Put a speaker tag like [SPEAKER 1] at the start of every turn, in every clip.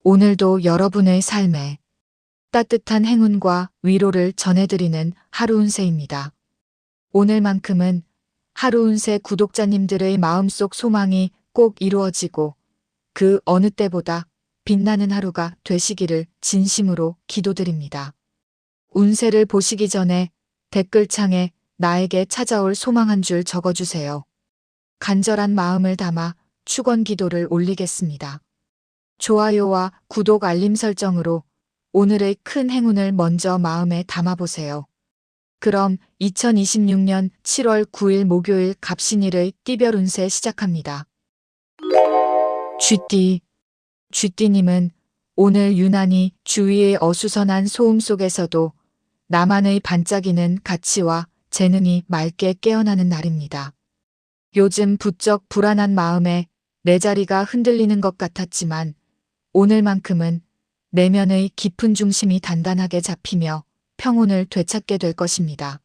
[SPEAKER 1] 오늘도 여러분의 삶에 따뜻한 행운과 위로를 전해드리는 하루 운세입니다. 오늘만큼은 하루 운세 구독자님들의 마음속 소망이 꼭 이루어지고 그 어느 때보다 빛나는 하루가 되시기를 진심으로 기도드립니다. 운세를 보시기 전에 댓글창에 나에게 찾아올 소망 한 줄 적어주세요. 간절한 마음을 담아 축원 기도를 올리겠습니다. 좋아요와 구독 알림 설정으로 오늘의 큰 행운을 먼저 마음에 담아보세요. 그럼 2026년 7월 9일 목요일 갑신일의 띠별 운세 시작합니다. 쥐띠님은 오늘 유난히 주위의 어수선한 소음 속에서도 나만의 반짝이는 가치와 재능이 맑게 깨어나는 날입니다. 요즘 부쩍 불안한 마음에 내 자리가 흔들리는 것 같았지만 오늘만큼은 내면의 깊은 중심이 단단하게 잡히며 평온을 되찾게 될 것입니다.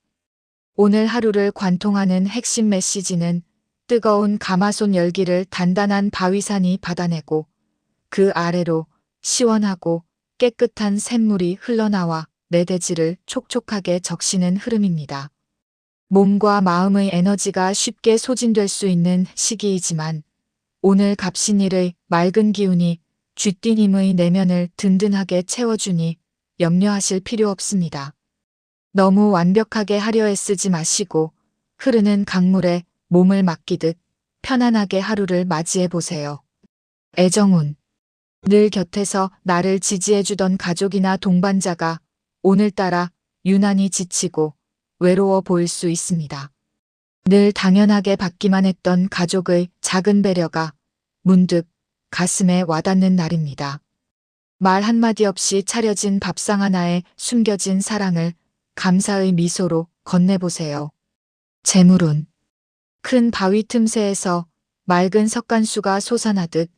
[SPEAKER 1] 오늘 하루를 관통하는 핵심 메시지는 뜨거운 가마솥 열기를 단단한 바위산이 받아내고 그 아래로 시원하고 깨끗한 샘물이 흘러나와 내 대지를 촉촉하게 적시는 흐름입니다. 몸과 마음의 에너지가 쉽게 소진될 수 있는 시기이지만 오늘 갑신일의 맑은 기운이 쥐띠님의 내면을 든든하게 채워주니 염려하실 필요 없습니다. 너무 완벽하게 하려 애쓰지 마시고 흐르는 강물에 몸을 맡기듯 편안하게 하루를 맞이해 보세요. 애정운. 늘 곁에서 나를 지지해주던 가족이나 동반자가 오늘따라 유난히 지치고 외로워 보일 수 있습니다. 늘 당연하게 받기만 했던 가족의 작은 배려가 문득 가슴에 와닿는 날입니다. 말 한마디 없이 차려진 밥상 하나에 숨겨진 사랑을 감사의 미소로 건네보세요. 재물운. 큰 바위 틈새에서 맑은 석간수가 솟아나듯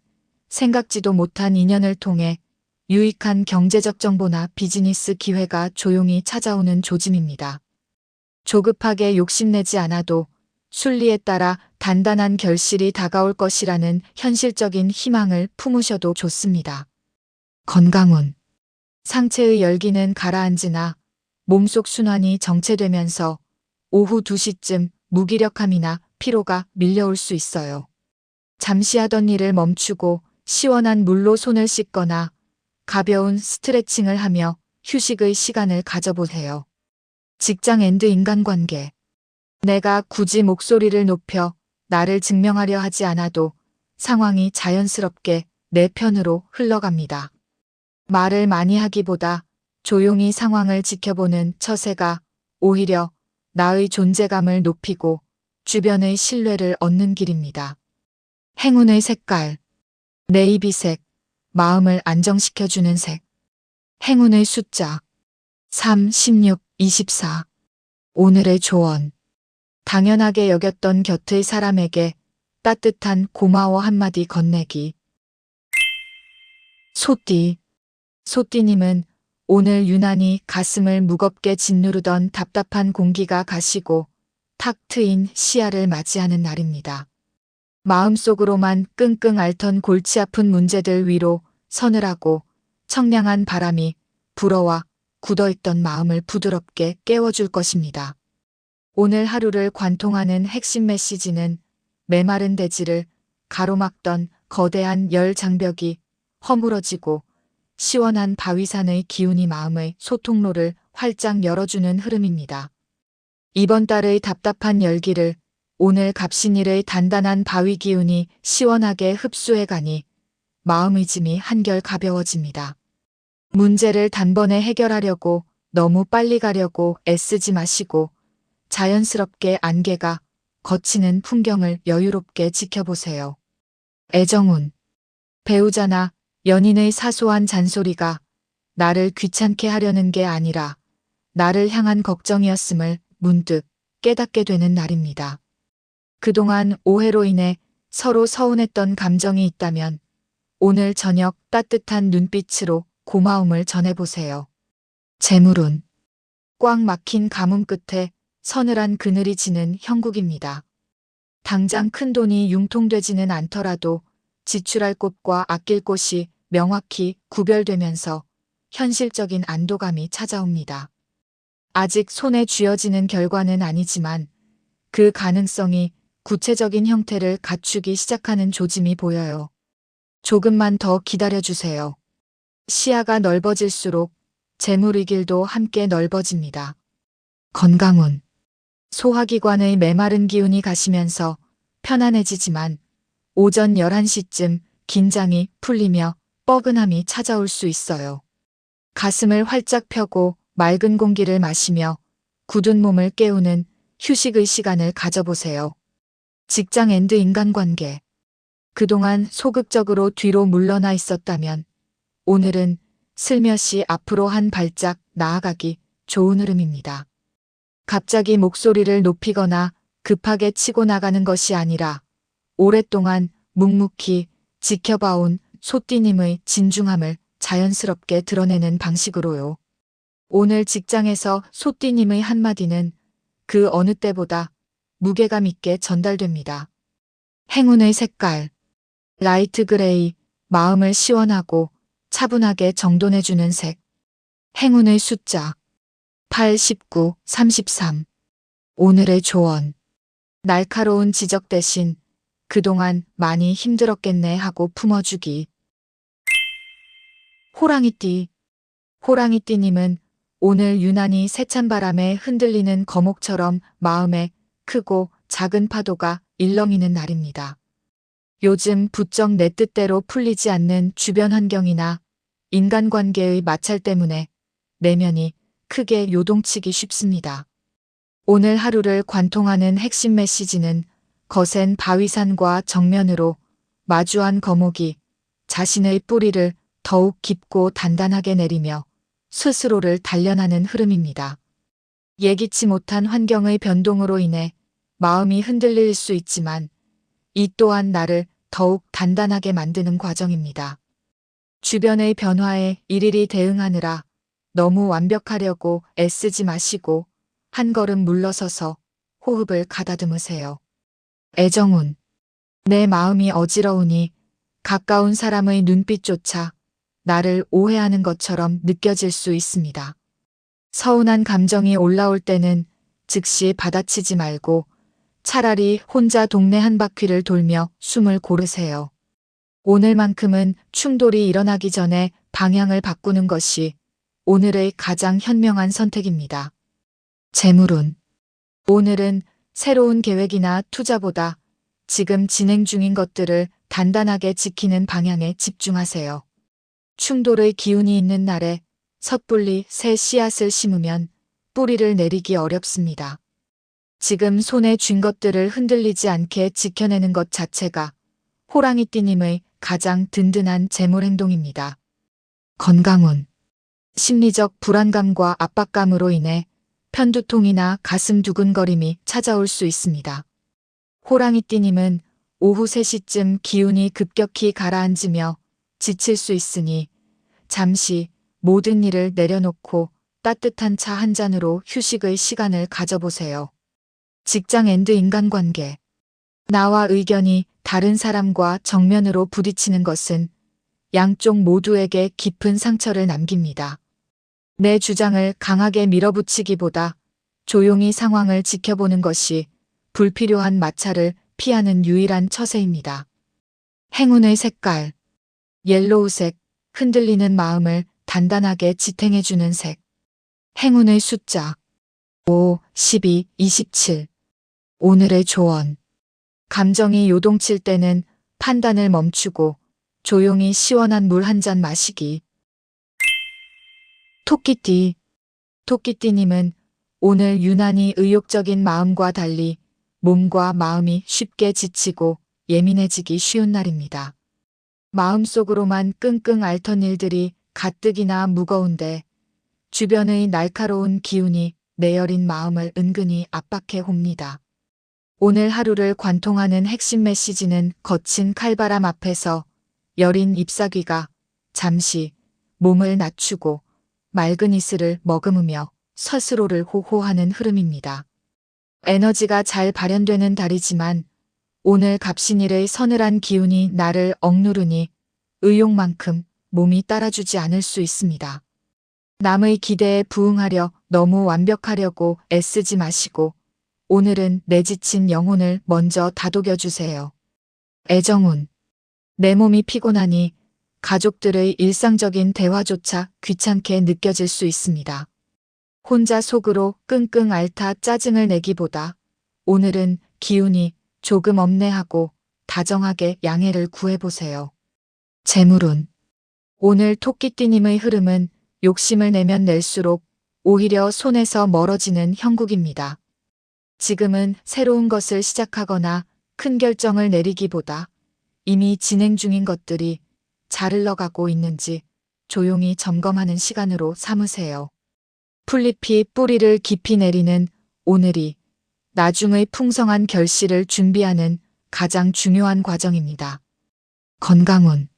[SPEAKER 1] 생각지도 못한 인연을 통해 유익한 경제적 정보나 비즈니스 기회가 조용히 찾아오는 조짐입니다. 조급하게 욕심내지 않아도 순리에 따라 단단한 결실이 다가올 것이라는 현실적인 희망을 품으셔도 좋습니다. 건강운. 상체의 열기는 가라앉으나 몸속 순환이 정체되면서 오후 2시쯤 무기력함이나 피로가 밀려올 수 있어요. 잠시 하던 일을 멈추고 시원한 물로 손을 씻거나 가벼운 스트레칭을 하며 휴식의 시간을 가져보세요. 직장 앤드 인간관계. 내가 굳이 목소리를 높여 나를 증명하려 하지 않아도 상황이 자연스럽게 내 편으로 흘러갑니다. 말을 많이 하기보다 조용히 상황을 지켜보는 처세가 오히려 나의 존재감을 높이고 주변의 신뢰를 얻는 길입니다. 행운의 색깔. 네이비색, 마음을 안정시켜주는 색. 행운의 숫자. 3, 16, 24. 오늘의 조언. 당연하게 여겼던 곁의 사람에게 따뜻한 고마워 한마디 건네기. 소띠님은 오늘 유난히 가슴을 무겁게 짓누르던 답답한 공기가 가시고 탁 트인 시야를 맞이하는 날입니다. 마음속으로만 끙끙 앓던 골치 아픈 문제들 위로 서늘하고 청량한 바람이 불어와 굳어있던 마음을 부드럽게 깨워줄 것입니다. 오늘 하루를 관통하는 핵심 메시지는 메마른 대지를 가로막던 거대한 열 장벽이 허물어지고 시원한 바위산의 기운이 마음의 소통로를 활짝 열어주는 흐름입니다. 이번 달의 답답한 열기를 오늘 갑신일의 단단한 바위 기운이 시원하게 흡수해가니 마음의 짐이 한결 가벼워집니다. 문제를 단번에 해결하려고 너무 빨리 가려고 애쓰지 마시고 자연스럽게 안개가 걷히는 풍경을 여유롭게 지켜보세요. 애정운. 배우자나 연인의 사소한 잔소리가 나를 귀찮게 하려는 게 아니라 나를 향한 걱정이었음을 문득 깨닫게 되는 날입니다. 그동안 오해로 인해 서로 서운했던 감정이 있다면 오늘 저녁 따뜻한 눈빛으로 고마움을 전해보세요. 재물운. 꽉 막힌 가뭄 끝에 서늘한 그늘이 지는 형국입니다. 당장 큰 돈이 융통되지는 않더라도 지출할 곳과 아낄 곳이 명확히 구별되면서 현실적인 안도감이 찾아옵니다. 아직 손에 쥐어지는 결과는 아니지만 그 가능성이 구체적인 형태를 갖추기 시작하는 조짐이 보여요. 조금만 더 기다려주세요. 시야가 넓어질수록 재물의 길도 함께 넓어집니다. 건강운. 소화기관의 메마른 기운이 가시면서 편안해지지만 오전 11시쯤 긴장이 풀리며 뻐근함이 찾아올 수 있어요. 가슴을 활짝 펴고 맑은 공기를 마시며 굳은 몸을 깨우는 휴식의 시간을 가져보세요. 직장 앤드 인간관계. 그동안 소극적으로 뒤로 물러나 있었다면 오늘은 슬며시 앞으로 한 발짝 나아가기 좋은 흐름입니다. 갑자기 목소리를 높이거나 급하게 치고 나가는 것이 아니라 오랫동안 묵묵히 지켜봐온 소띠님의 진중함을 자연스럽게 드러내는 방식으로요. 오늘 직장에서 소띠님의 한마디는 그 어느 때보다 무게감 있게 전달됩니다. 행운의 색깔. 라이트 그레이, 마음을 시원하고 차분하게 정돈해주는 색. 행운의 숫자. 8, 19, 33. 오늘의 조언. 날카로운 지적 대신 그동안 많이 힘들었겠네 하고 품어주기. 호랑이띠. 호랑이띠님은 오늘 유난히 세찬 바람에 흔들리는 거목처럼 마음에 크고 작은 파도가 일렁이는 날입니다. 요즘 부쩍 내 뜻대로 풀리지 않는 주변 환경이나 인간관계의 마찰 때문에 내면이 크게 요동치기 쉽습니다. 오늘 하루를 관통하는 핵심 메시지는 거센 바위산과 정면으로 마주한 거목이 자신의 뿌리를 더욱 깊고 단단하게 내리며 스스로를 단련하는 흐름입니다. 예기치 못한 환경의 변동으로 인해 마음이 흔들릴 수 있지만 이 또한 나를 더욱 단단하게 만드는 과정입니다. 주변의 변화에 일일이 대응하느라 너무 완벽하려고 애쓰지 마시고 한 걸음 물러서서 호흡을 가다듬으세요. 애정운. 내 마음이 어지러우니 가까운 사람의 눈빛조차 나를 오해하는 것처럼 느껴질 수 있습니다. 서운한 감정이 올라올 때는 즉시 받아치지 말고 차라리 혼자 동네 한 바퀴를 돌며 숨을 고르세요. 오늘만큼은 충돌이 일어나기 전에 방향을 바꾸는 것이 오늘의 가장 현명한 선택입니다. 재물운. 오늘은 새로운 계획이나 투자보다 지금 진행 중인 것들을 단단하게 지키는 방향에 집중하세요. 충돌의 기운이 있는 날에 섣불리 새 씨앗을 심으면 뿌리를 내리기 어렵습니다. 지금 손에 쥔 것들을 흔들리지 않게 지켜내는 것 자체가 호랑이띠님의 가장 든든한 재물 행동입니다. 건강운. 심리적 불안감과 압박감으로 인해 편두통이나 가슴 두근거림이 찾아올 수 있습니다. 호랑이띠님은 오후 3시쯤 기운이 급격히 가라앉으며 지칠 수 있으니 잠시 모든 일을 내려놓고 따뜻한 차 한 잔으로 휴식의 시간을 가져보세요. 직장 앤드 인간관계. 나와 의견이 다른 사람과 정면으로 부딪히는 것은 양쪽 모두에게 깊은 상처를 남깁니다. 내 주장을 강하게 밀어붙이기보다 조용히 상황을 지켜보는 것이 불필요한 마찰을 피하는 유일한 처세입니다. 행운의 색깔. 옐로우색, 흔들리는 마음을 단단하게 지탱해주는 색. 행운의 숫자. 5, 12, 27. 오늘의 조언. 감정이 요동칠 때는 판단을 멈추고 조용히 시원한 물 한 잔 마시기. 토끼띠. 토끼띠님은 오늘 유난히 의욕적인 마음과 달리 몸과 마음이 쉽게 지치고 예민해지기 쉬운 날입니다. 마음속으로만 끙끙 앓던 일들이 가뜩이나 무거운데 주변의 날카로운 기운이 내 여린 마음을 은근히 압박해 옵니다. 오늘 하루를 관통하는 핵심 메시지는 거친 칼바람 앞에서 여린 잎사귀가 잠시 몸을 낮추고 맑은 이슬을 머금으며 스스로를 호호하는 흐름입니다. 에너지가 잘 발현되는 달이지만 오늘 갑신일의 서늘한 기운이 나를 억누르니 의욕만큼 몸이 따라주지 않을 수 있습니다. 남의 기대에 부응하려 너무 완벽하려고 애쓰지 마시고 오늘은 내 지친 영혼을 먼저 다독여 주세요. 애정운. 내 몸이 피곤하니 가족들의 일상적인 대화조차 귀찮게 느껴질 수 있습니다. 혼자 속으로 끙끙 앓다 짜증을 내기보다 오늘은 기운이 조금 없네 하고 다정하게 양해를 구해보세요. 재물운. 오늘 토끼띠님의 흐름은 욕심을 내면 낼수록 오히려 손에서 멀어지는 형국입니다. 지금은 새로운 것을 시작하거나 큰 결정을 내리기보다 이미 진행 중인 것들이 잘 흘러가고 있는지 조용히 점검하는 시간으로 삼으세요. 풀잎이 뿌리를 깊이 내리는 오늘이 나중의 풍성한 결실을 준비하는 가장 중요한 과정입니다. 건강운.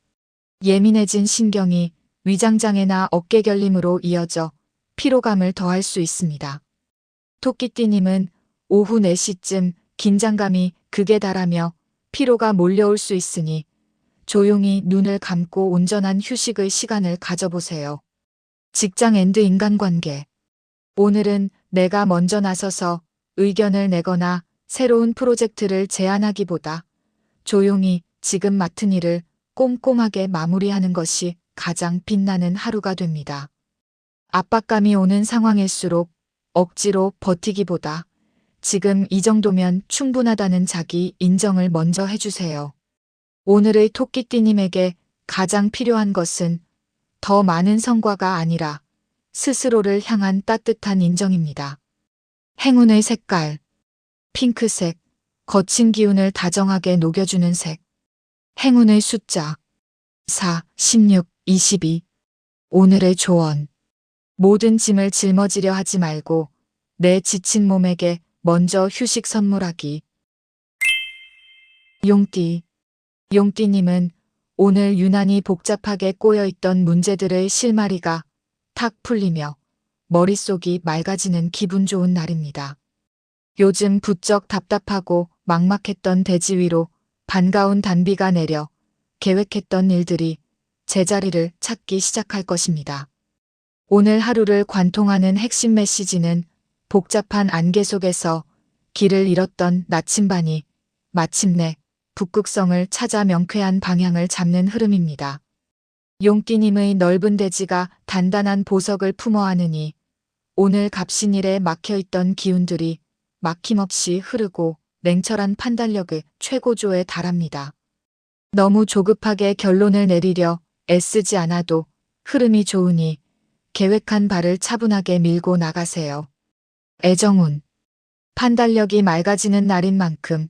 [SPEAKER 1] 예민해진 신경이 위장장애나 어깨 결림으로 이어져 피로감을 더할 수 있습니다. 토끼띠님은 오후 4시쯤 긴장감이 극에 달하며 피로가 몰려올 수 있으니 조용히 눈을 감고 온전한 휴식의 시간을 가져보세요. 직장 앤드 인간관계. 오늘은 내가 먼저 나서서 의견을 내거나 새로운 프로젝트를 제안하기보다 조용히 지금 맡은 일을 꼼꼼하게 마무리하는 것이 가장 빛나는 하루가 됩니다. 압박감이 오는 상황일수록 억지로 버티기보다 지금 이 정도면 충분하다는 자기 인정을 먼저 해주세요. 오늘의 토끼띠님에게 가장 필요한 것은 더 많은 성과가 아니라 스스로를 향한 따뜻한 인정입니다. 행운의 색깔. 핑크색. 거친 기운을 다정하게 녹여주는 색. 행운의 숫자. 4, 16, 22. 오늘의 조언. 모든 짐을 짊어지려 하지 말고 내 지친 몸에게 먼저 휴식 선물하기. 용띠. 용띠님은 오늘 유난히 복잡하게 꼬여있던 문제들의 실마리가 탁 풀리며 머릿속이 맑아지는 기분 좋은 날입니다. 요즘 부쩍 답답하고 막막했던 대지 위로 반가운 단비가 내려 계획했던 일들이 제자리를 찾기 시작할 것입니다. 오늘 하루를 관통하는 핵심 메시지는 복잡한 안개 속에서 길을 잃었던 나침반이 마침내 북극성을 찾아 명쾌한 방향을 잡는 흐름입니다. 용띠님의 넓은 대지가 단단한 보석을 품어 안으니 오늘 갑신일에 막혀있던 기운들이 막힘없이 흐르고 냉철한 판단력의 최고조에 달합니다. 너무 조급하게 결론을 내리려 애쓰지 않아도 흐름이 좋으니 계획한 바를 차분하게 밀고 나가세요. 애정운. 판단력이 맑아지는 날인 만큼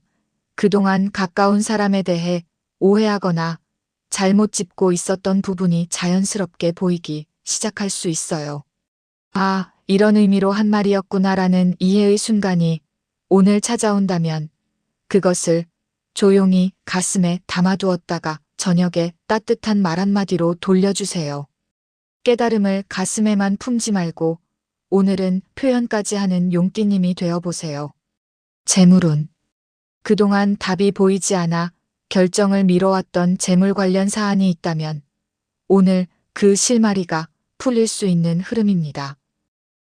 [SPEAKER 1] 그동안 가까운 사람에 대해 오해하거나 잘못 짚고 있었던 부분이 자연스럽게 보이기 시작할 수 있어요. 아, 이런 의미로 한 말이었구나라는 이해의 순간이 오늘 찾아온다면 그것을 조용히 가슴에 담아두었다가 저녁에 따뜻한 말 한마디로 돌려주세요. 깨달음을 가슴에만 품지 말고 오늘은 표현까지 하는 용띠님이 되어보세요. 재물운. 그동안 답이 보이지 않아 결정을 미뤄왔던 재물 관련 사안이 있다면 오늘 그 실마리가 풀릴 수 있는 흐름입니다.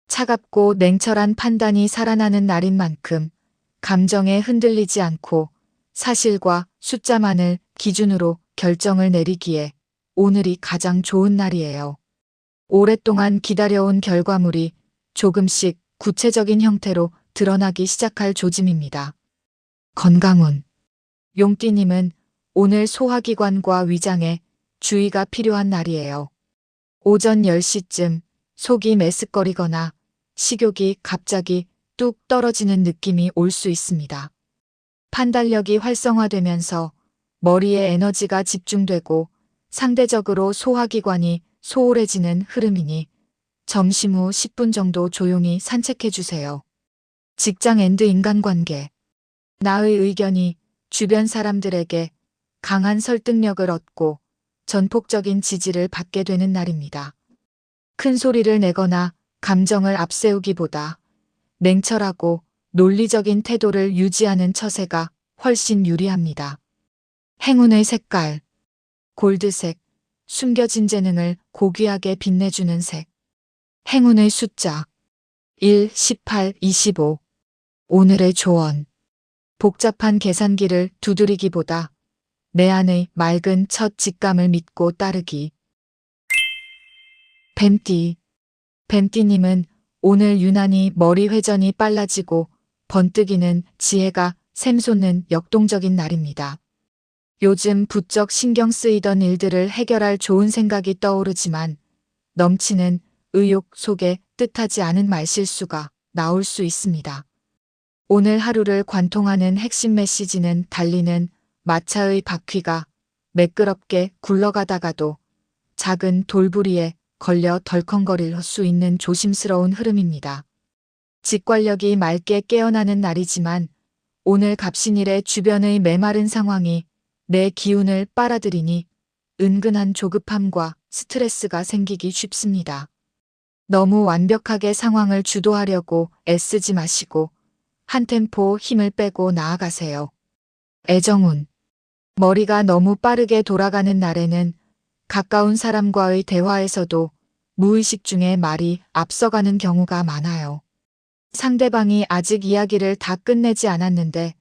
[SPEAKER 1] 차갑고 냉철한 판단이 살아나는 날인 만큼 감정에 흔들리지 않고 사실과 숫자만을 기준으로 결정을 내리기에 오늘이 가장 좋은 날이에요. 오랫동안 기다려온 결과물이 조금씩 구체적인 형태로 드러나기 시작할 조짐입니다. 건강운. 용띠님은 오늘 소화기관과 위장에 주의가 필요한 날이에요. 오전 10시쯤 속이 메스꺼리거나 식욕이 갑자기 뚝 떨어지는 느낌이 올 수 있습니다. 판단력이 활성화되면서 머리에 에너지가 집중되고 상대적으로 소화기관이 소홀해지는 흐름이니 점심 후 10분 정도 조용히 산책해 주세요. 직장 앤드 인간관계. 나의 의견이 주변 사람들에게 강한 설득력을 얻고 전폭적인 지지를 받게 되는 날입니다. 큰 소리를 내거나 감정을 앞세우기보다 냉철하고 논리적인 태도를 유지하는 처세가 훨씬 유리합니다. 행운의 색깔. 골드색. 숨겨진 재능을 고귀하게 빛내주는 색. 행운의 숫자 1, 18, 25. 오늘의 조언. 복잡한 계산기를 두드리기보다 내 안의 맑은 첫 직감을 믿고 따르기. 뱀띠. 뱀띠님은 오늘 유난히 머리 회전이 빨라지고 번뜩이는 지혜가 샘솟는 역동적인 날입니다. 요즘 부쩍 신경 쓰이던 일들을 해결할 좋은 생각이 떠오르지만 넘치는 의욕 속에 뜻하지 않은 말실수가 나올 수 있습니다. 오늘 하루를 관통하는 핵심 메시지는 달리는 마차의 바퀴가 매끄럽게 굴러가다가도 작은 돌부리에 걸려 덜컹거릴 수 있는 조심스러운 흐름입니다. 직관력이 맑게 깨어나는 날이지만 오늘 갑신일의 주변의 메마른 상황이 내 기운을 빨아들이니 은근한 조급함과 스트레스가 생기기 쉽습니다. 너무 완벽하게 상황을 주도하려고 애쓰지 마시고 한 템포 힘을 빼고 나아가세요. 애정운. 머리가 너무 빠르게 돌아가는 날에는 가까운 사람과의 대화에서도 무의식 중에 말이 앞서가는 경우가 많아요. 상대방이 아직 이야기를 다 끝내지 않았는데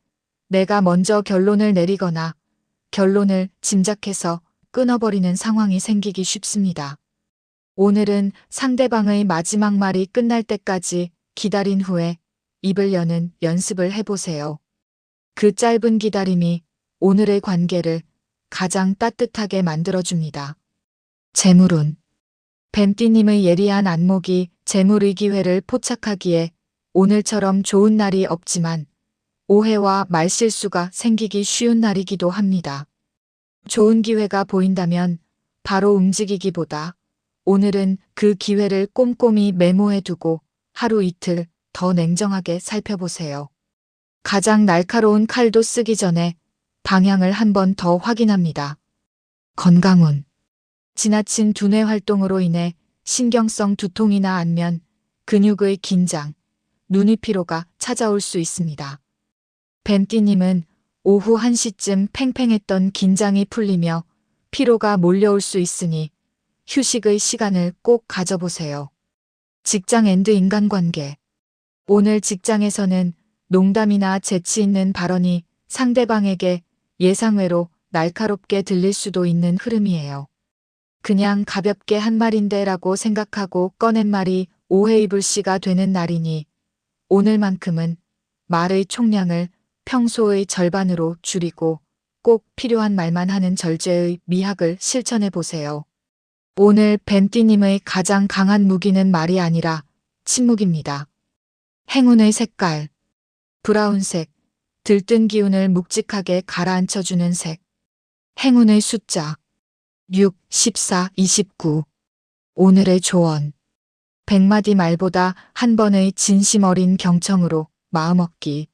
[SPEAKER 1] 내가 먼저 결론을 내리거나 결론을 짐작해서 끊어버리는 상황이 생기기 쉽습니다. 오늘은 상대방의 마지막 말이 끝날 때까지 기다린 후에 입을 여는 연습을 해보세요. 그 짧은 기다림이 오늘의 관계를 가장 따뜻하게 만들어줍니다. 재물운. 뱀띠님의 예리한 안목이 재물의 기회를 포착하기에 오늘처럼 좋은 날이 없지만 오해와 말실수가 생기기 쉬운 날이기도 합니다. 좋은 기회가 보인다면 바로 움직이기보다 오늘은 그 기회를 꼼꼼히 메모해두고 하루 이틀 더 냉정하게 살펴보세요. 가장 날카로운 칼도 쓰기 전에 방향을 한 번 더 확인합니다. 건강운. 지나친 두뇌 활동으로 인해 신경성 두통이나 안면, 근육의 긴장, 눈의 피로가 찾아올 수 있습니다. 뱀띠님은 오후 1시쯤 팽팽했던 긴장이 풀리며 피로가 몰려올 수 있으니 휴식의 시간을 꼭 가져보세요. 직장 앤드 인간관계. 오늘 직장에서는 농담이나 재치 있는 발언이 상대방에게 예상외로 날카롭게 들릴 수도 있는 흐름이에요. 그냥 가볍게 한 말인데 라고 생각하고 꺼낸 말이 오해의 불씨가 되는 날이니 오늘만큼은 말의 총량을 평소의 절반으로 줄이고 꼭 필요한 말만 하는 절제의 미학을 실천해 보세요. 오늘 뱀띠님의 가장 강한 무기는 말이 아니라 침묵입니다. 행운의 색깔. 브라운색. 들뜬 기운을 묵직하게 가라앉혀주는 색. 행운의 숫자 6, 14, 29. 오늘의 조언. 100마디 말보다 한 번의 진심 어린 경청으로 마음 얻기.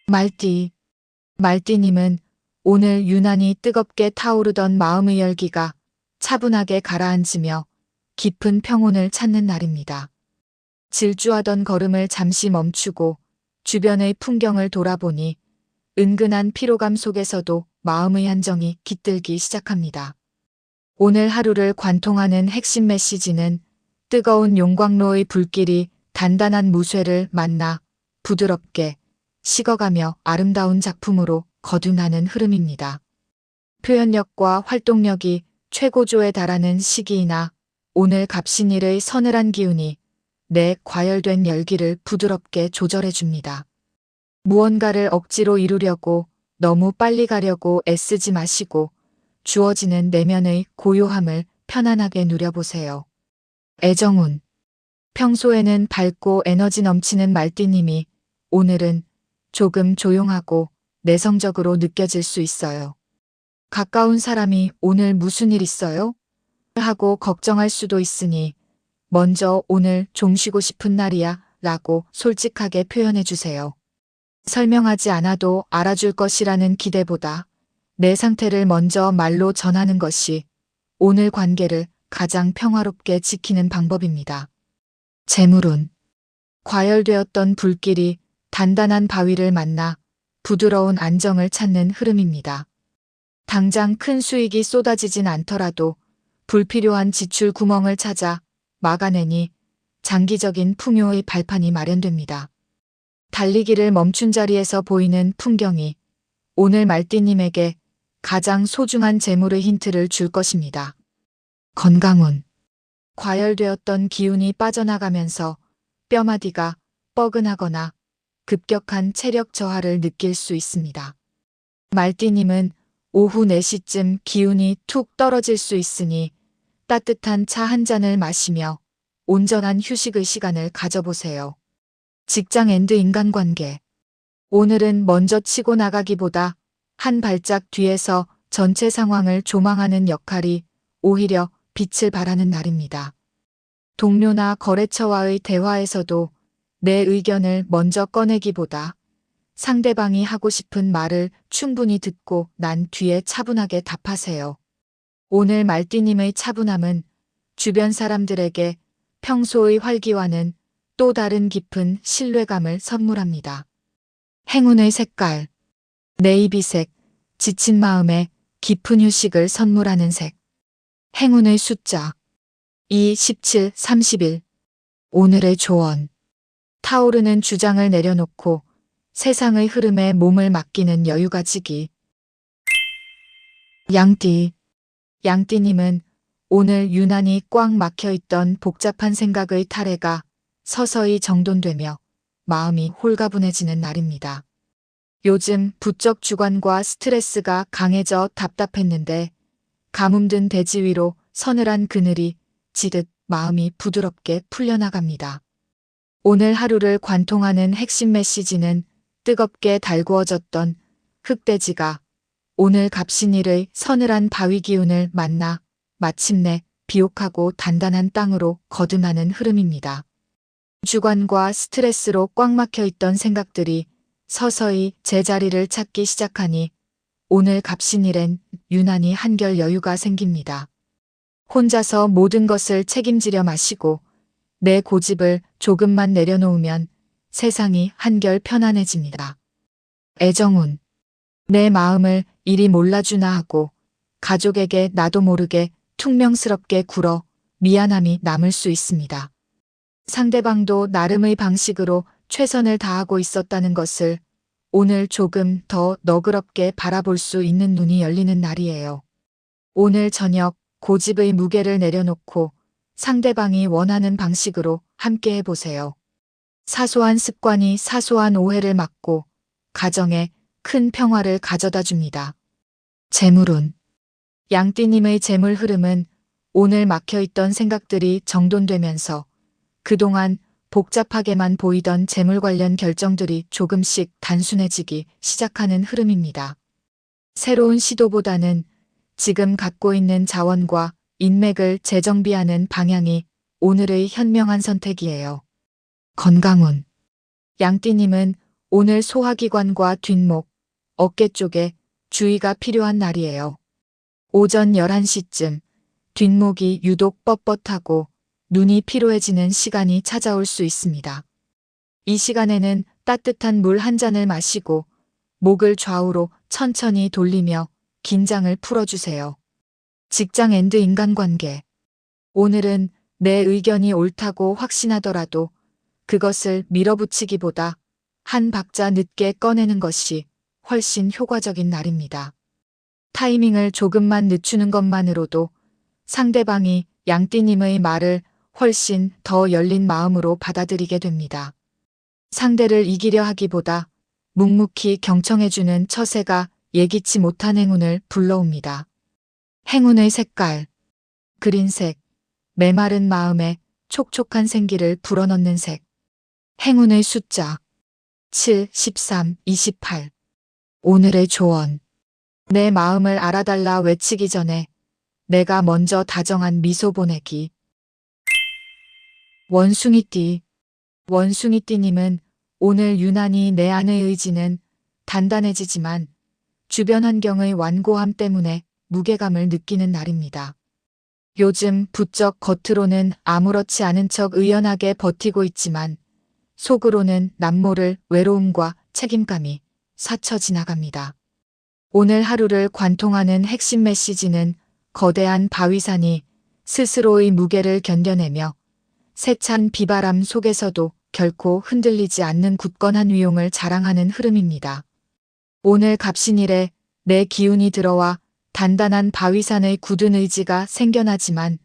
[SPEAKER 1] 말띠. 말띠님은 오늘 유난히 뜨겁게 타오르던 마음의 열기가 차분하게 가라앉으며 깊은 평온을 찾는 날입니다. 질주하던 걸음을 잠시 멈추고 주변의 풍경을 돌아보니 은근한 피로감 속에서도 마음의 안정이 깃들기 시작합니다. 오늘 하루를 관통하는 핵심 메시지는 뜨거운 용광로의 불길이 단단한 무쇠를 만나 부드럽게 식어가며 아름다운 작품으로 거듭나는 흐름입니다. 표현력과 활동력이 최고조에 달하는 시기이나 오늘 갑신일의 서늘한 기운이 내 과열된 열기를 부드럽게 조절해줍니다. 무언가를 억지로 이루려고 너무 빨리 가려고 애쓰지 마시고 주어지는 내면의 고요함을 편안하게 누려보세요. 애정운. 평소에는 밝고 에너지 넘치는 말띠님이 오늘은 조금 조용하고 내성적으로 느껴질 수 있어요. 가까운 사람이 오늘 무슨 일 있어요? 하고 걱정할 수도 있으니 먼저 오늘 좀 쉬고 싶은 날이야 라고 솔직하게 표현해 주세요. 설명하지 않아도 알아줄 것이라는 기대보다 내 상태를 먼저 말로 전하는 것이 오늘 관계를 가장 평화롭게 지키는 방법입니다. 재물운. 과열되었던 불길이 단단한 바위를 만나 부드러운 안정을 찾는 흐름입니다. 당장 큰 수익이 쏟아지진 않더라도 불필요한 지출 구멍을 찾아 막아내니 장기적인 풍요의 발판이 마련됩니다. 달리기를 멈춘 자리에서 보이는 풍경이 오늘 말띠님에게 가장 소중한 재물의 힌트를 줄 것입니다. 건강운. 과열되었던 기운이 빠져나가면서 뼈마디가 뻐근하거나 급격한 체력 저하를 느낄 수 있습니다. 말띠님은 오후 4시쯤 기운이 툭 떨어질 수 있으니 따뜻한 차 한 잔을 마시며 온전한 휴식의 시간을 가져보세요. 직장 앤드 인간관계. 오늘은 먼저 치고 나가기보다 한 발짝 뒤에서 전체 상황을 조망하는 역할이 오히려 빛을 발하는 날입니다. 동료나 거래처와의 대화에서도 내 의견을 먼저 꺼내기보다 상대방이 하고 싶은 말을 충분히 듣고 난 뒤에 차분하게 답하세요. 오늘 말띠님의 차분함은 주변 사람들에게 평소의 활기와는 또 다른 깊은 신뢰감을 선물합니다. 행운의 색깔. 네이비색, 지친 마음에 깊은 휴식을 선물하는 색. 행운의 숫자 2, 17, 31. 오늘의 조언. 타오르는 주장을 내려놓고 세상의 흐름에 몸을 맡기는 여유 가지기. 양띠. 양띠님은 오늘 유난히 꽉 막혀있던 복잡한 생각의 탈해가 서서히 정돈되며 마음이 홀가분해지는 날입니다. 요즘 부쩍 주관과 스트레스가 강해져 답답했는데 가뭄든 대지 위로 서늘한 그늘이 지듯 마음이 부드럽게 풀려나갑니다. 오늘 하루를 관통하는 핵심 메시지는 뜨겁게 달구어졌던 흑돼지가 오늘 갑신일의 서늘한 바위 기운을 만나 마침내 비옥하고 단단한 땅으로 거듭나는 흐름입니다. 주관과 스트레스로 꽉 막혀 있던 생각들이 서서히 제자리를 찾기 시작하니 오늘 갑신일엔 유난히 한결 여유가 생깁니다. 혼자서 모든 것을 책임지려 마시고 내 고집을 조금만 내려놓으면 세상이 한결 편안해집니다. 애정운. 내 마음을 이리 몰라주나 하고 가족에게 나도 모르게 퉁명스럽게 굴어 미안함이 남을 수 있습니다. 상대방도 나름의 방식으로 최선을 다하고 있었다는 것을 오늘 조금 더 너그럽게 바라볼 수 있는 눈이 열리는 날이에요. 오늘 저녁 고집의 무게를 내려놓고 상대방이 원하는 방식으로 함께 해보세요. 사소한 습관이 사소한 오해를 막고 가정에 큰 평화를 가져다 줍니다. 재물운. 양띠님의 재물 흐름은 오늘 막혀있던 생각들이 정돈되면서 그동안 복잡하게만 보이던 재물 관련 결정들이 조금씩 단순해지기 시작하는 흐름입니다. 새로운 시도보다는 지금 갖고 있는 자원과 인맥을 재정비하는 방향이 오늘의 현명한 선택이에요. 건강운. 양띠님은 오늘 소화기관과 뒷목, 어깨 쪽에 주의가 필요한 날이에요. 오전 11시쯤 뒷목이 유독 뻣뻣하고 눈이 피로해지는 시간이 찾아올 수 있습니다. 이 시간에는 따뜻한 물 한 잔을 마시고 목을 좌우로 천천히 돌리며 긴장을 풀어주세요. 직장 앤드 인간관계. 오늘은 내 의견이 옳다고 확신하더라도 그것을 밀어붙이기보다 한 박자 늦게 꺼내는 것이 훨씬 효과적인 날입니다. 타이밍을 조금만 늦추는 것만으로도 상대방이 양띠님의 말을 훨씬 더 열린 마음으로 받아들이게 됩니다. 상대를 이기려 하기보다 묵묵히 경청해주는 처세가 예기치 못한 행운을 불러옵니다. 행운의 색깔. 그린색. 메마른 마음에 촉촉한 생기를 불어넣는 색. 행운의 숫자. 7, 13, 28. 오늘의 조언. 내 마음을 알아달라 외치기 전에 내가 먼저 다정한 미소 보내기. 원숭이띠. 원숭이띠님은 오늘 유난히 내 안의 의지는 단단해지지만 주변 환경의 완고함 때문에 무게감을 느끼는 날입니다. 요즘 부쩍 겉으로는 아무렇지 않은 척 의연하게 버티고 있지만 속으로는 남모를 외로움과 책임감이 스쳐 지나갑니다. 오늘 하루를 관통하는 핵심 메시지는 거대한 바위산이 스스로의 무게를 견뎌내며 세찬 비바람 속에서도 결코 흔들리지 않는 굳건한 위용을 자랑하는 흐름입니다. 오늘 갑신일에 내 기운이 들어와 단단한 바위산의 굳은 의지가 생겨나지만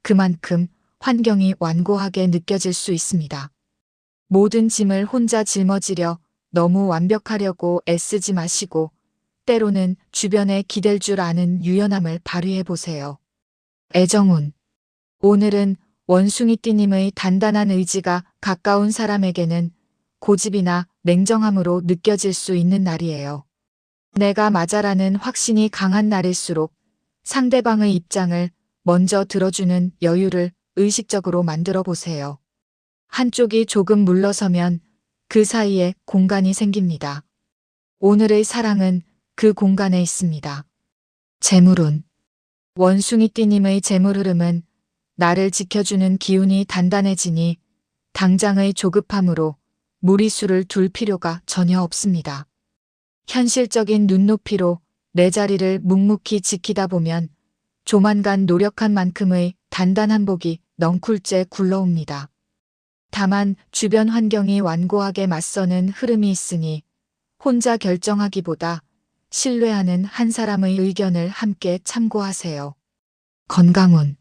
[SPEAKER 1] 그만큼 환경이 완고하게 느껴질 수 있습니다. 모든 짐을 혼자 짊어지려 너무 완벽하려고 애쓰지 마시고 때로는 주변에 기댈 줄 아는 유연함을 발휘해 보세요. 애정운. 오늘은 원숭이띠님의 단단한 의지가 가까운 사람에게는 고집이나 냉정함으로 느껴질 수 있는 날이에요. 내가 맞아라는 확신이 강한 날일수록 상대방의 입장을 먼저 들어주는 여유를 의식적으로 만들어 보세요. 한쪽이 조금 물러서면 그 사이에 공간이 생깁니다. 오늘의 사랑은 그 공간에 있습니다. 재물운. 원숭이띠님의 재물 흐름은 나를 지켜주는 기운이 단단해지니 당장의 조급함으로 무리수를 둘 필요가 전혀 없습니다. 현실적인 눈높이로 내 자리를 묵묵히 지키다 보면 조만간 노력한 만큼의 단단한 복이 넝쿨째 굴러옵니다. 다만 주변 환경이 완고하게 맞서는 흐름이 있으니 혼자 결정하기보다 신뢰하는 한 사람의 의견을 함께 참고하세요. 건강운.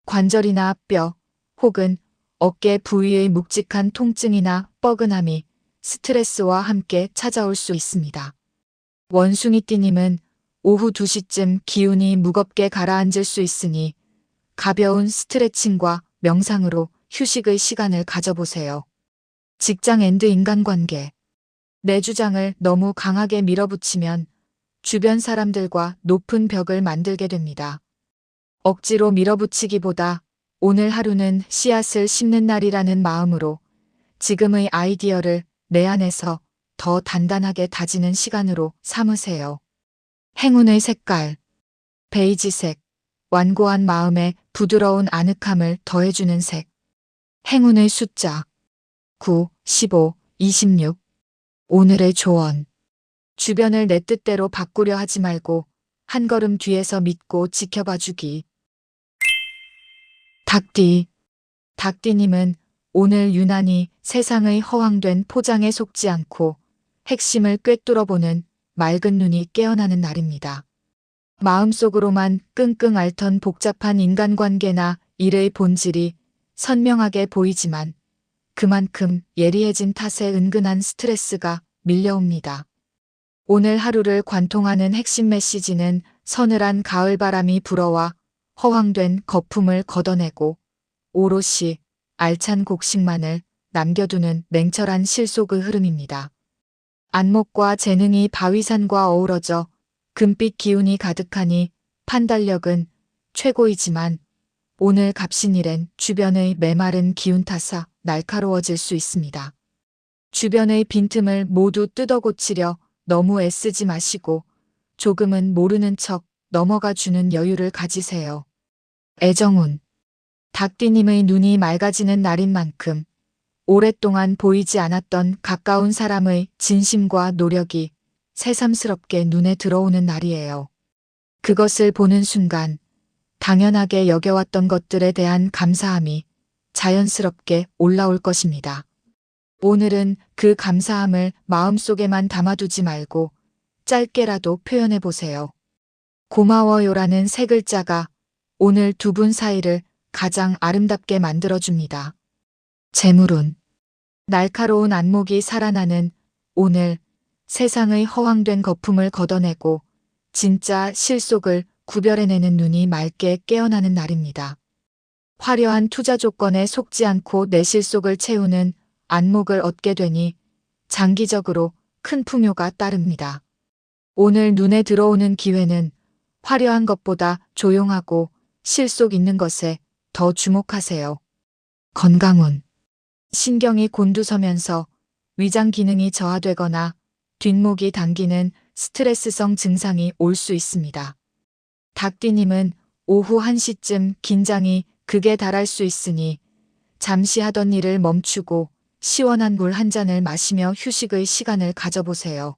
[SPEAKER 1] 관절이나 뼈 혹은 어깨 부위의 묵직한 통증이나 뻐근함이 스트레스와 함께 찾아올 수 있습니다. 원숭이띠님은 오후 2시쯤 기운이 무겁게 가라앉을 수 있으니 가벼운 스트레칭과 명상으로 휴식의 시간을 가져보세요. 직장 앤드 인간관계. 내 주장을 너무 강하게 밀어붙이면 주변 사람들과 높은 벽을 만들게 됩니다. 억지로 밀어붙이기보다 오늘 하루는 씨앗을 심는 날이라는 마음으로 지금의 아이디어를 내 안에서 더 단단하게 다지는 시간으로 삼으세요. 행운의 색깔. 베이지색. 완고한 마음에 부드러운 아늑함을 더해주는 색. 행운의 숫자. 9, 15, 26. 오늘의 조언. 주변을 내 뜻대로 바꾸려 하지 말고 한 걸음 뒤에서 믿고 지켜봐 주기. 닭띠. 닭띠님은 오늘 유난히 세상의 허황된 포장에 속지 않고 핵심을 꿰뚫어보는 맑은 눈이 깨어나는 날입니다. 마음속으로만 끙끙 앓던 복잡한 인간관계나 일의 본질이 선명하게 보이지만 그만큼 예리해진 탓에 은근한 스트레스가 밀려옵니다. 오늘 하루를 관통하는 핵심 메시지는 서늘한 가을바람이 불어와 허황된 거품을 걷어내고 오롯이 알찬 곡식만을 남겨두는 냉철한 실속의 흐름입니다. 안목과 재능이 바위산과 어우러져 금빛 기운이 가득하니 판단력은 최고이지만 오늘 갑신일엔 주변의 메마른 기운 탓사 날카로워질 수 있습니다. 주변의 빈틈을 모두 뜯어고치려 너무 애쓰지 마시고 조금은 모르는 척 넘어가 주는 여유를 가지세요. 애정운. 닭띠님의 눈이 맑아지는 날인 만큼 오랫동안 보이지 않았던 가까운 사람의 진심과 노력이 새삼스럽게 눈에 들어오는 날이에요. 그것을 보는 순간 당연하게 여겨왔던 것들에 대한 감사함이 자연스럽게 올라올 것입니다. 오늘은 그 감사함을 마음속에만 담아두지 말고 짧게라도 표현해 보세요. 고마워요라는 세 글자가 오늘 두 분 사이를 가장 아름답게 만들어줍니다. 재물운. 날카로운 안목이 살아나는 오늘 세상의 허황된 거품을 걷어내고 진짜 실속을 구별해내는 눈이 맑게 깨어나는 날입니다. 화려한 투자 조건에 속지 않고 내 실속을 채우는 안목을 얻게 되니 장기적으로 큰 풍요가 따릅니다. 오늘 눈에 들어오는 기회는 화려한 것보다 조용하고 실속 있는 것에 더 주목하세요. 건강운. 신경이 곤두서면서 위장 기능이 저하되거나 뒷목이 당기는 스트레스성 증상이 올 수 있습니다. 닭띠님은 오후 1시쯤 긴장이 극에 달할 수 있으니 잠시 하던 일을 멈추고 시원한 물 한 잔을 마시며 휴식의 시간을 가져보세요.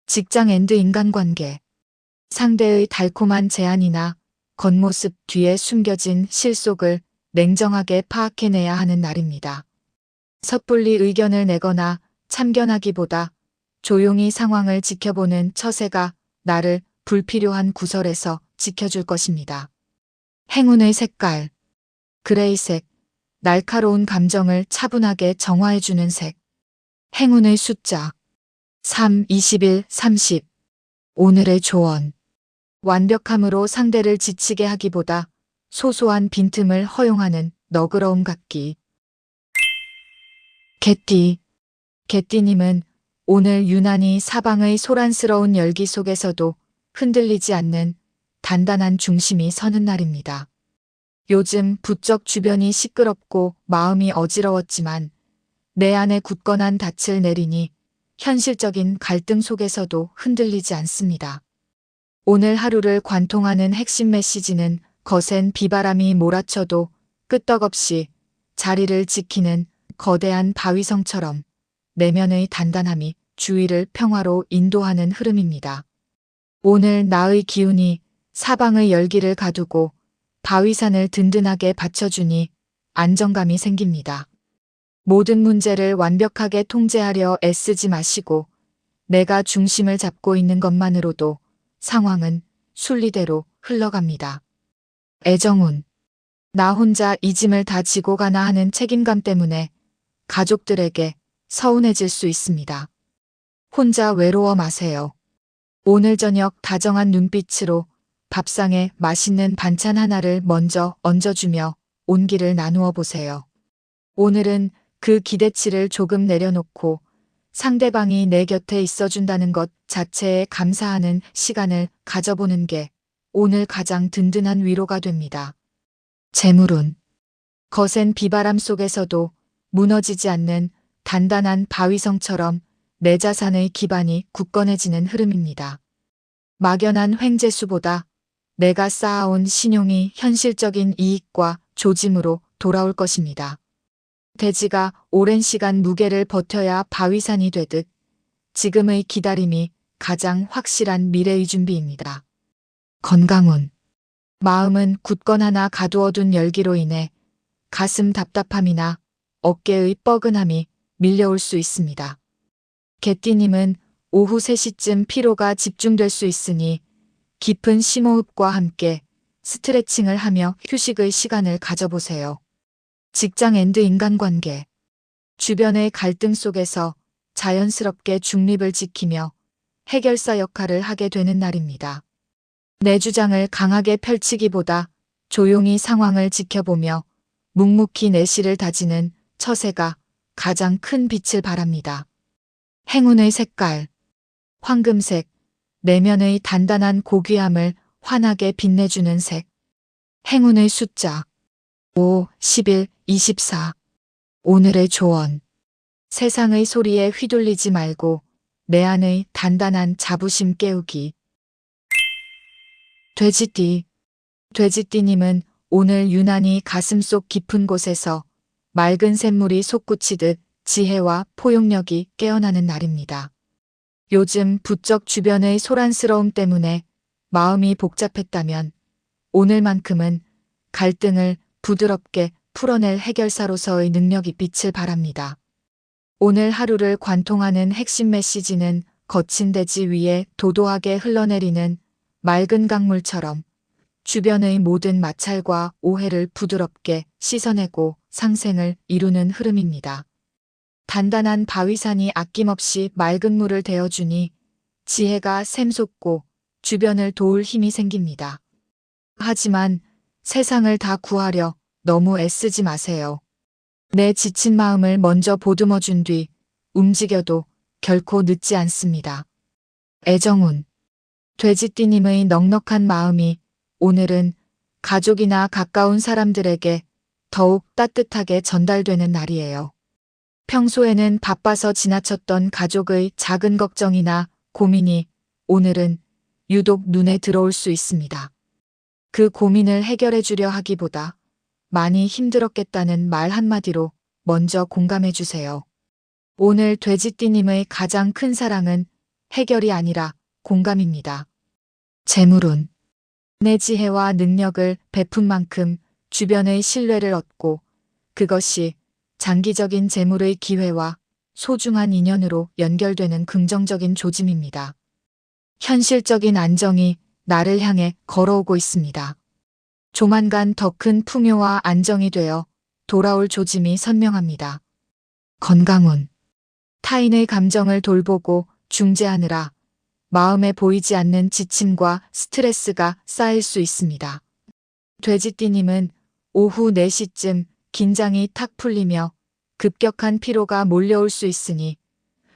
[SPEAKER 1] 직장 앤드 인간관계. 상대의 달콤한 제안이나 겉모습 뒤에 숨겨진 실속을 냉정하게 파악해내야 하는 날입니다. 섣불리 의견을 내거나 참견하기보다 조용히 상황을 지켜보는 처세가 나를 불필요한 구설에서 지켜줄 것입니다. 행운의 색깔. 그레이색. 날카로운 감정을 차분하게 정화해주는 색. 행운의 숫자. 3, 21, 30. 오늘의 조언. 완벽함으로 상대를 지치게 하기보다 소소한 빈틈을 허용하는 너그러움 갖기. 개띠. 개띠님은 오늘 유난히 사방의 소란스러운 열기 속에서도 흔들리지 않는 단단한 중심이 서는 날입니다. 요즘 부쩍 주변이 시끄럽고 마음이 어지러웠지만 내 안에 굳건한 닻을 내리니 현실적인 갈등 속에서도 흔들리지 않습니다. 오늘 하루를 관통하는 핵심 메시지는 거센 비바람이 몰아쳐도 끄떡없이 자리를 지키는 거대한 바위성처럼 내면의 단단함이 주위를 평화로 인도하는 흐름입니다. 오늘 나의 기운이 사방의 열기를 가두고 바위산을 든든하게 받쳐주니 안정감이 생깁니다. 모든 문제를 완벽하게 통제하려 애쓰지 마시고 내가 중심을 잡고 있는 것만으로도 상황은 순리대로 흘러갑니다. 애정운. 나 혼자 이 짐을 다 지고 가나 하는 책임감 때문에 가족들에게 서운해질 수 있습니다. 혼자 외로워 마세요. 오늘 저녁 다정한 눈빛으로 밥상에 맛있는 반찬 하나를 먼저 얹어주며 온기를 나누어 보세요. 오늘은 그 기대치를 조금 내려놓고 상대방이 내 곁에 있어준다는 것 자체에 감사하는 시간을 가져보는 게 오늘 가장 든든한 위로가 됩니다. 재물운. 거센 비바람 속에서도 무너지지 않는 단단한 바위성처럼 내 자산의 기반이 굳건해지는 흐름입니다. 막연한 횡재수보다 내가 쌓아온 신용이 현실적인 이익과 조짐으로 돌아올 것입니다. 대지가 오랜 시간 무게를 버텨야 바위산이 되듯 지금의 기다림이 가장 확실한 미래의 준비입니다. 건강운. 마음은 굳건하나 가두어둔 열기로 인해 가슴 답답함이나 어깨의 뻐근함이 밀려올 수 있습니다. 개띠님은 오후 3시쯤 피로가 집중될 수 있으니 깊은 심호흡과 함께 스트레칭을 하며 휴식의 시간을 가져보세요. 직장 앤드 인간관계. 주변의 갈등 속에서 자연스럽게 중립을 지키며 해결사 역할을 하게 되는 날입니다. 내 주장을 강하게 펼치기보다 조용히 상황을 지켜보며 묵묵히 내실을 다지는 처세가 가장 큰 빛을 발합니다. 행운의 색깔. 황금색. 내면의 단단한 고귀함을 환하게 빛내주는 색. 행운의 숫자. 5, 11, 24. 오늘의 조언. 세상의 소리에 휘둘리지 말고 내 안의 단단한 자부심 깨우기. 돼지띠. 돼지띠님은 오늘 유난히 가슴속 깊은 곳에서 맑은 샘물이 솟구치듯 지혜와 포용력이 깨어나는 날입니다. 요즘 부쩍 주변의 소란스러움 때문에 마음이 복잡했다면 오늘만큼은 갈등을 부드럽게 풀어낼 해결사로서의 능력이 빛을 발합니다. 오늘 하루를 관통하는 핵심 메시지는 거친 대지 위에 도도하게 흘러내리는 맑은 강물처럼 주변의 모든 마찰과 오해를 부드럽게 씻어내고 상생을 이루는 흐름입니다. 단단한 바위산이 아낌없이 맑은 물을 대어주니 지혜가 샘솟고 주변을 도울 힘이 생깁니다. 하지만 세상을 다 구하려 너무 애쓰지 마세요. 내 지친 마음을 먼저 보듬어 준 뒤 움직여도 결코 늦지 않습니다. 애정운. 돼지띠님의 넉넉한 마음이 오늘은 가족이나 가까운 사람들에게 더욱 따뜻하게 전달되는 날이에요. 평소에는 바빠서 지나쳤던 가족의 작은 걱정이나 고민이 오늘은 유독 눈에 들어올 수 있습니다. 그 고민을 해결해 주려 하기보다 많이 힘들었겠다는 말 한마디로 먼저 공감해 주세요. 오늘 돼지띠님의 가장 큰 사랑은 해결이 아니라 공감입니다. 재물운. 내 지혜와 능력을 베푼 만큼 주변의 신뢰를 얻고 그것이 장기적인 재물의 기회와 소중한 인연으로 연결되는 긍정적인 조짐입니다. 현실적인 안정이 나를 향해 걸어오고 있습니다. 조만간 더 큰 풍요와 안정이 되어 돌아올 조짐이 선명합니다. 건강운. 타인의 감정을 돌보고 중재하느라 마음에 보이지 않는 지침과 스트레스가 쌓일 수 있습니다. 돼지띠님은 오후 4시쯤 긴장이 탁 풀리며 급격한 피로가 몰려올 수 있으니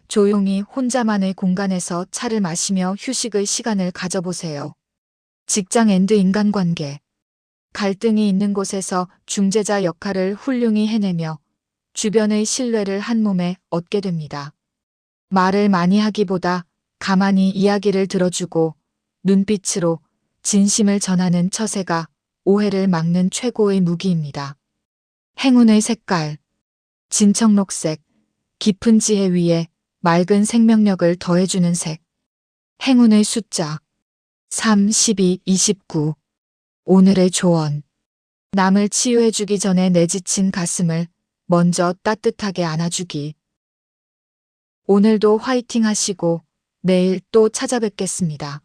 [SPEAKER 1] 조용히 혼자만의 공간에서 차를 마시며 휴식의 시간을 가져보세요. 직장 앤드 인간관계. 갈등이 있는 곳에서 중재자 역할을 훌륭히 해내며 주변의 신뢰를 한몸에 얻게 됩니다. 말을 많이 하기보다 가만히 이야기를 들어주고 눈빛으로 진심을 전하는 처세가 오해를 막는 최고의 무기입니다. 행운의 색깔. 진청록색. 깊은 지혜 위에 맑은 생명력을 더해주는 색. 행운의 숫자. 3, 12, 29. 오늘의 조언. 남을 치유해주기 전에 내 지친 가슴을 먼저 따뜻하게 안아주기. 오늘도 화이팅 하시고 내일 또 찾아뵙겠습니다.